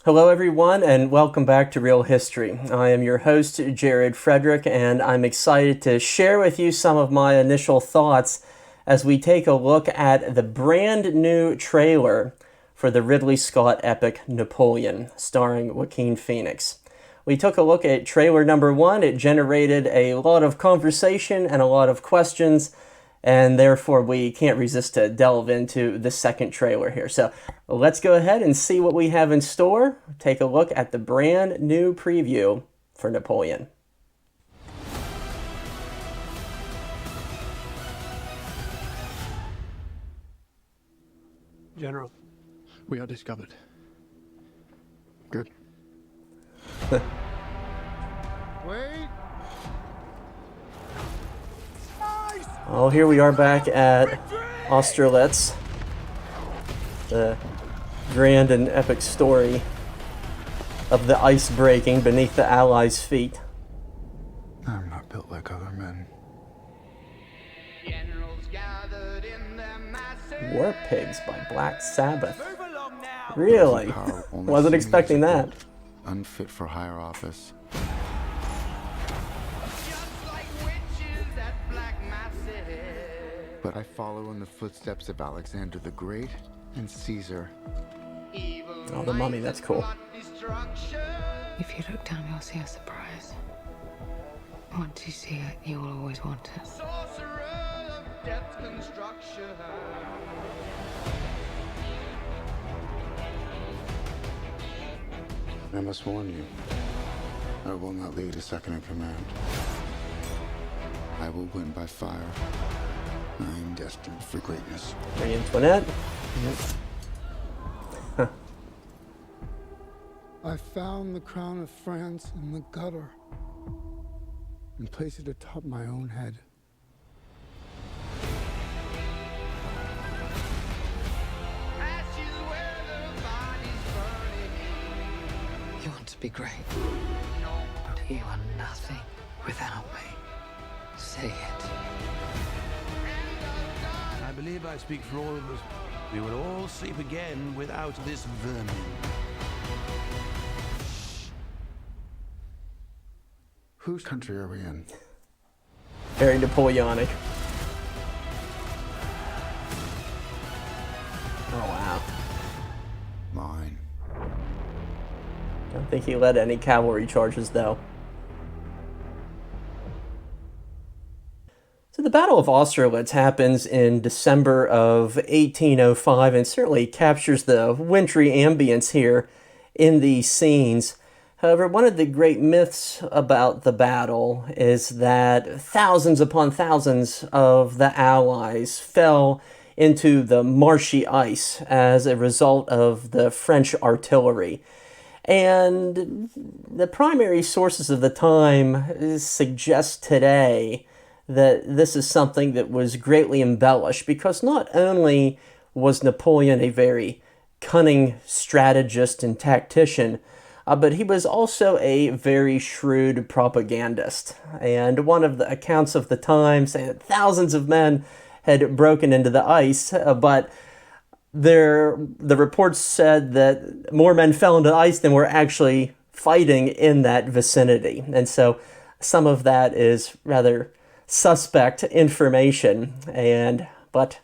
Hello, everyone, and welcome back to Real History. I am your host, Jared Frederick, and I'm excited to share with you some of my initial thoughts as we take a look at the brand new trailer for the Ridley Scott epic Napoleon, starring Joaquin Phoenix. We took a look at trailer number one. It generated a lot of conversation and a lot of questions, and therefore we can't resist to delve into the second trailer here. So let's go ahead and see what we have in store. Take a look at the brand new preview for Napoleon. General, we are discovered. Good. wait. Oh, here we are back at Austerlitz. The grand and epic story of the ice breaking beneath the Allies' feet. I'm not built like other men. War Pigs by Black Sabbath. Really? Wasn't expecting that. Unfit for higher office. But I follow in the footsteps of Alexander the Great and Caesar. Oh, the mummy, that's cool. If you look down, you'll see a surprise. Once you see it, you will always want it. I must warn you, I will not lead a second in command. I will win by fire. I am destined for greatness. Marie Antoinette. I found the crown of France in the gutter and placed it atop my own head. You want to be great, but you are nothing without me. Say it. I believe I speak for all of us. We will all sleep again without this vermin. Whose country are we in? Very Napoleonic. Oh, wow. Mine. Don't think he led any cavalry charges, though. So the Battle of Austerlitz happens in December of 1805 and certainly captures the wintry ambience here in these scenes. However, one of the great myths about the battle is that thousands upon thousands of the Allies fell into the marshy ice as a result of the French artillery. And the primary sources of the time suggest today that this is something that was greatly embellished, because not only was Napoleon a very cunning strategist and tactician, but he was also a very shrewd propagandist. And one of the accounts of the time say that thousands of men had broken into the ice, but the reports said that more men fell into the ice than were actually fighting in that vicinity. And so some of that is rather suspect information. But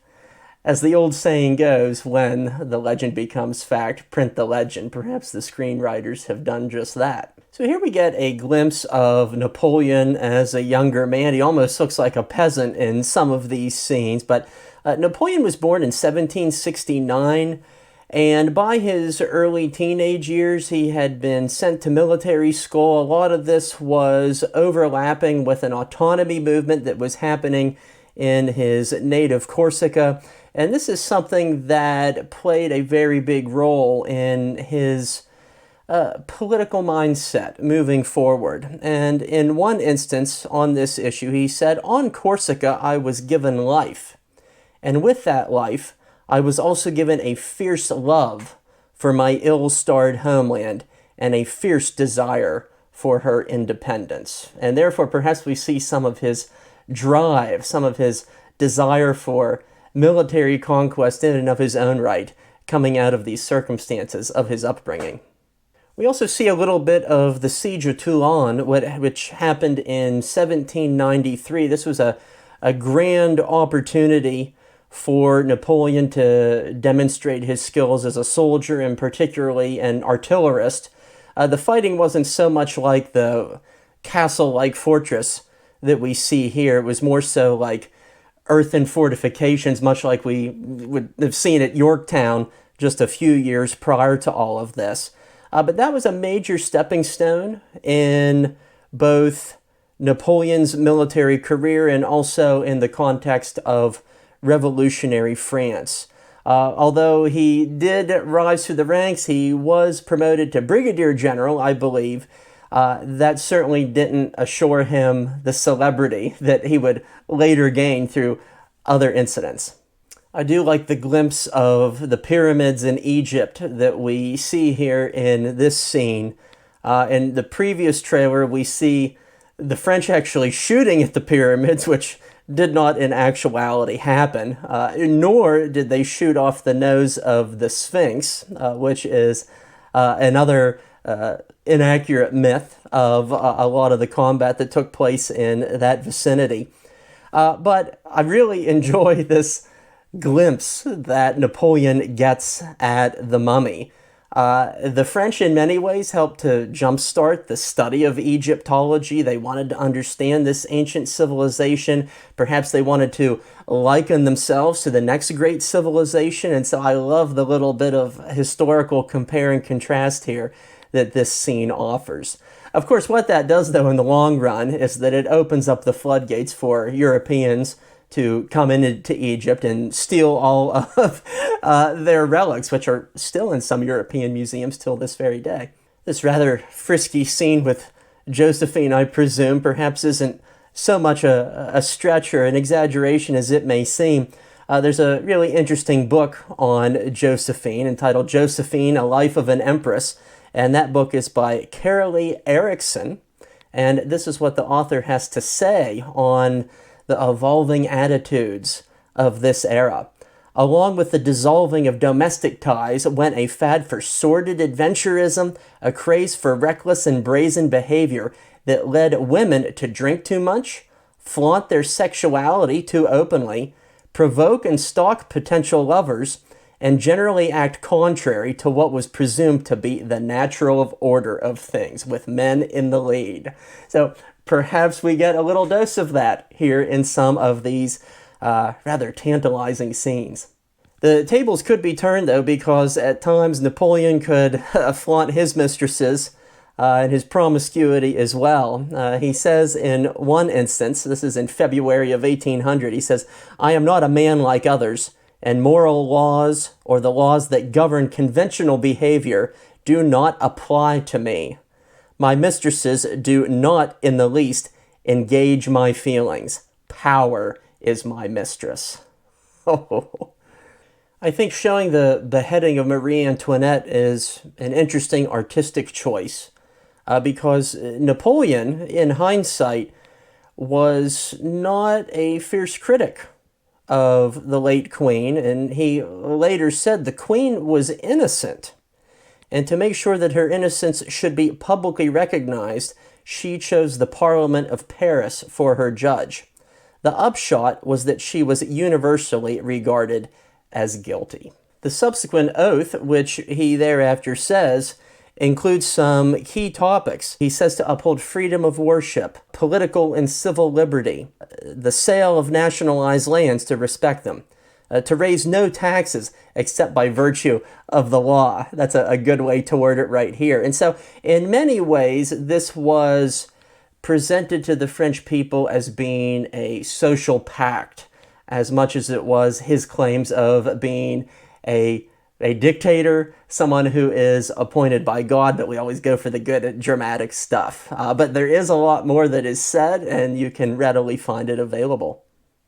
as the old saying goes, when the legend becomes fact, print the legend. Perhaps the screenwriters have done just that. So here we get a glimpse of Napoleon as a younger man. He almost looks like a peasant in some of these scenes, but Napoleon was born in 1769, and by his early teenage years, he had been sent to military school. A lot of this was overlapping with an autonomy movement that was happening in his native Corsica. And this is something that played a very big role in his political mindset moving forward. And in one instance on this issue, he said, "On Corsica, I was given life. And with that life, I was also given a fierce love for my ill-starred homeland and a fierce desire for her independence." And therefore, perhaps we see some of his drive, some of his desire for military conquest in and of his own right, coming out of these circumstances of his upbringing. We also see a little bit of the Siege of Toulon, which happened in 1793. This was a grand opportunity for Napoleon to demonstrate his skills as a soldier and particularly an artillerist. The fighting wasn't so much like the castle-like fortress that we see here. It was more so like earthen fortifications, much like we would have seen at Yorktown just a few years prior to all of this. But that was a major stepping stone in both Napoleon's military career and also in the context of revolutionary France. Although he did rise through the ranks, he was promoted to brigadier general, I believe. That certainly didn't assure him the celebrity that he would later gain through other incidents. I do like the glimpse of the pyramids in Egypt that we see here in this scene. In the previous trailer, we see the French actually shooting at the pyramids, which did not in actuality happen, nor did they shoot off the nose of the Sphinx, which is another inaccurate myth of a lot of the combat that took place in that vicinity. But I really enjoy this glimpse that Napoleon gets at the mummy. The French in many ways helped to jumpstart the study of Egyptology. They wanted to understand this ancient civilization. Perhaps they wanted to liken themselves to the next great civilization. And so I love the little bit of historical compare and contrast here that this scene offers. Of course, what that does, though, in the long run is that it opens up the floodgates for Europeans to come into Egypt and steal all of their relics, which are still in some European museums till this very day. This rather frisky scene with Josephine, I presume, perhaps isn't so much a stretch or an exaggeration as it may seem. There's a really interesting book on Josephine entitled Josephine, A Life of an Empress, and that book is by Carolee Erickson, and this is what the author has to say on the evolving attitudes of this era. Along with the dissolving of domestic ties went a fad for sordid adventurism, a craze for reckless and brazen behavior that led women to drink too much, flaunt their sexuality too openly, provoke and stalk potential lovers, and generally act contrary to what was presumed to be the natural order of things, with men in the lead. So perhaps we get a little dose of that here in some of these rather tantalizing scenes. The tables could be turned, though, because at times Napoleon could flaunt his mistresses and his promiscuity as well. He says in one instance, this is in February of 1800, he says, "I am not a man like others, and moral laws or the laws that govern conventional behavior do not apply to me. My mistresses do not in the least engage my feelings. Power is my mistress." I think showing the beheading of Marie Antoinette is an interesting artistic choice because Napoleon, in hindsight, was not a fierce critic of the late Queen, and he later said the Queen was innocent. And to make sure that her innocence should be publicly recognized, she chose the Parliament of Paris for her judge. The upshot was that she was universally regarded as guilty. The subsequent oath, which he thereafter says, includes some key topics. He says to uphold freedom of worship, political and civil liberty, the sale of nationalized lands to respect them, to raise no taxes except by virtue of the law. That's a good way to word it right here. And so in many ways, this was presented to the French people as being a social pact, as much as it was his claims of being a dictator, someone who is appointed by God, but we always go for the good dramatic stuff. But there is a lot more that is said, and you can readily find it available.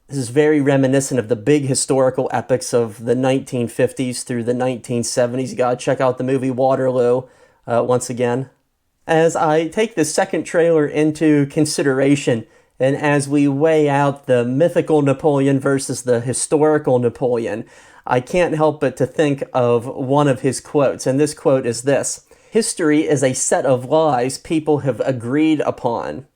This is very reminiscent of the big historical epics of the 1950s through the 1970s. You gotta check out the movie Waterloo once again. As I take the second trailer into consideration, and as we weigh out the mythical Napoleon versus the historical Napoleon, I can't help but to think of one of his quotes, and this quote is this: History is a set of lies people have agreed upon.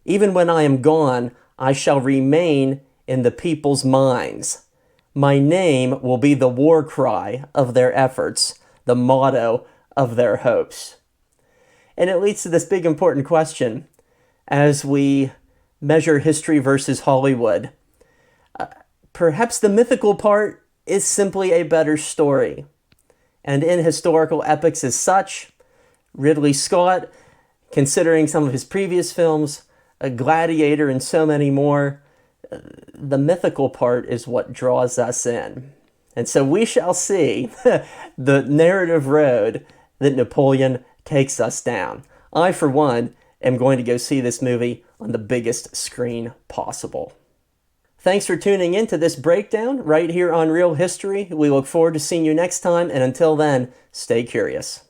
Even when I am gone, I shall remain in the people's minds. My name will be the war cry of their efforts, the motto of their hopes. And it leads to this big important question as we measure history versus Hollywood. Perhaps the mythical part is simply a better story. And in historical epics as such, Ridley Scott, considering some of his previous films, A Gladiator and so many more, the mythical part is what draws us in. And so we shall see the narrative road that Napoleon takes us down. I, for one, am going to go see this movie on the biggest screen possible. Thanks for tuning in to this breakdown right here on Real History. We look forward to seeing you next time, and until then, stay curious.